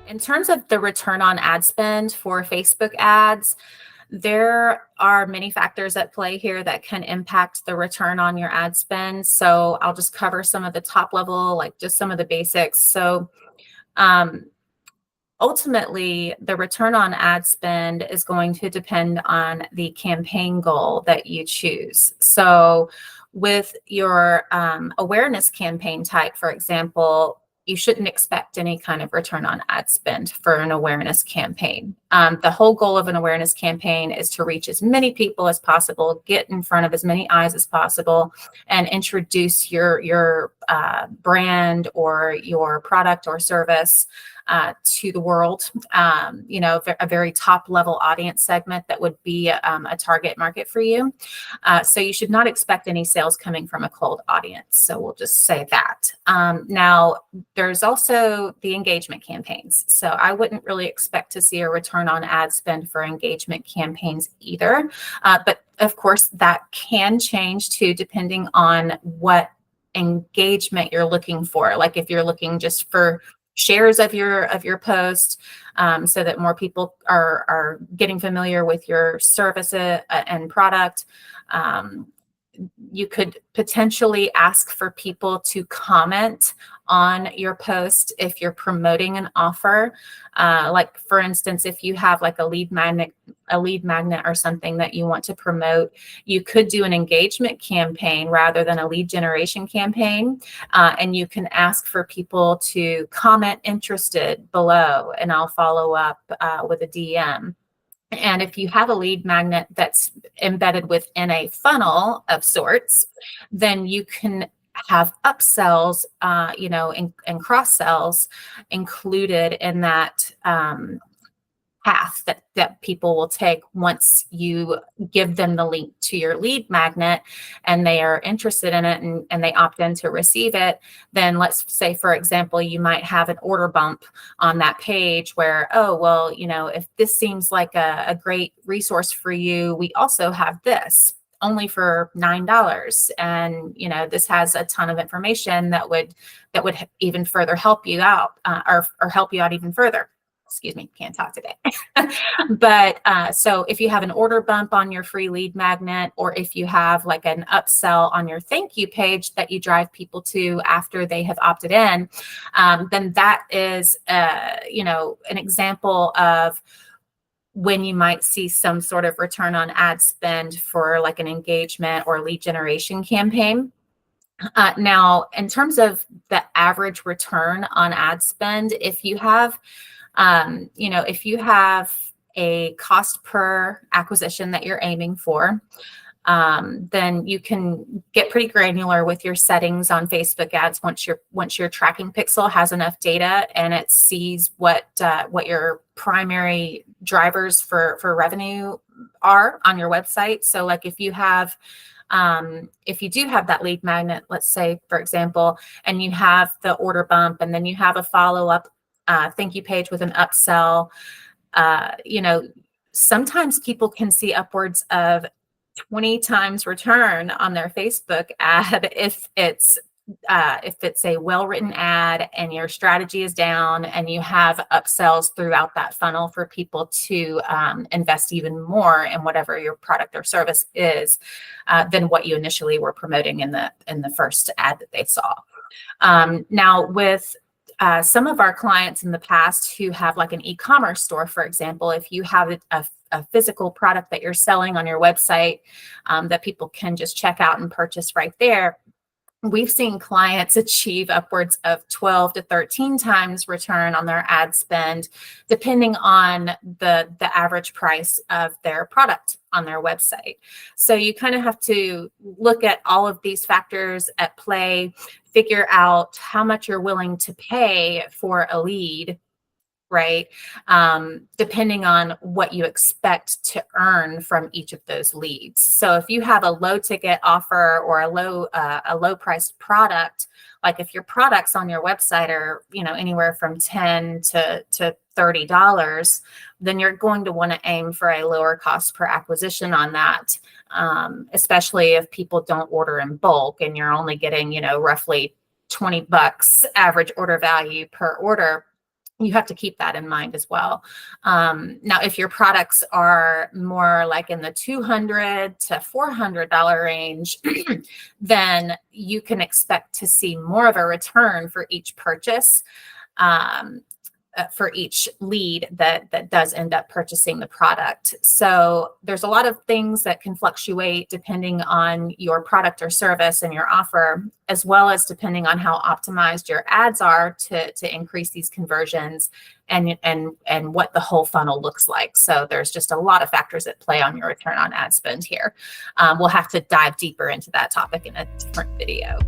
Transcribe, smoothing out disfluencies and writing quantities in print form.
In terms of the return on ad spend for Facebook ads, there are many factors at play here that can impact the return on your ad spend. So I'll just cover some of the top level, like just some of the basics. So um, ultimately, the return on ad spend is going to depend on the campaign goal that you choose. So with your awareness campaign type, for example, you shouldn't expect any kind of return on ad spend for an awareness campaign. The whole goal of an awareness campaign is to reach as many people as possible, get in front of as many eyes as possible, and introduce your brand or your product or service to the world, a very top level audience segment that would be a target market for you. So you should not expect any sales coming from a cold audience. So we'll just say that. Now, there's also the engagement campaigns. So I wouldn't really expect to see a return on ad spend for engagement campaigns either. But of course, that can change too, depending on what engagement you're looking for. Like if you're looking just for shares of your post, so that more people are getting familiar with your service and product. You could potentially ask for people to comment on your post if you're promoting an offer. Like for instance, if you have like a lead magnet or something that you want to promote, you could do an engagement campaign rather than a lead generation campaign. And you can ask for people to comment interested below, and I'll follow up with a DM. And if you have a lead magnet that's embedded within a funnel of sorts, then you can have upsells, and cross sells included in that path that people will take once you give them the link to your lead magnet and they are interested in it and they opt in to receive it. Then let's say, for example, you might have an order bump on that page where, oh, well, if this seems like a great resource for you, we also have this only for $9. And, this has a ton of information that would even further help you out or help you out even further. Excuse me, can't talk today. But so if you have an order bump on your free lead magnet, or if you have like an upsell on your thank you page that you drive people to after they have opted in, then that is, an example of when you might see some sort of return on ad spend for like an engagement or lead generation campaign. Now, in terms of the average return on ad spend, if you have a cost per acquisition that you're aiming for, then you can get pretty granular with your settings on Facebook ads once your tracking pixel has enough data and it sees what your primary drivers for revenue are on your website. So like if you do have that lead magnet, let's say, for example, and you have the order bump and then you have a follow-up thank you page with an upsell, sometimes people can see upwards of 20 times return on their Facebook ad if it's a well-written ad and your strategy is down and you have upsells throughout that funnel for people to invest even more in whatever your product or service is than what you initially were promoting in the first ad that they saw. Now with some of our clients in the past who have like an e-commerce store, for example, if you have a physical product that you're selling on your website that people can just check out and purchase right there, we've seen clients achieve upwards of 12 to 13 times return on their ad spend, depending on the average price of their product on their website. So you kind of have to look at all of these factors at play, figure out how much you're willing to pay for a lead, right? Depending on what you expect to earn from each of those leads. So if you have a low ticket offer or a low priced product, like if your products on your website are, anywhere from $10 to $30, then you're going to want to aim for a lower cost per acquisition on that. Especially if people don't order in bulk and you're only getting, roughly $20 average order value per order. You have to keep that in mind as well. Now, if your products are more like in the $200 to $400 range, then you can expect to see more of a return for each purchase. For each lead that does end up purchasing the product. So there's a lot of things that can fluctuate depending on your product or service and your offer, as well as depending on how optimized your ads are to increase these conversions and what the whole funnel looks like. So there's just a lot of factors at play on your return on ad spend here. We'll have to dive deeper into that topic in a different video.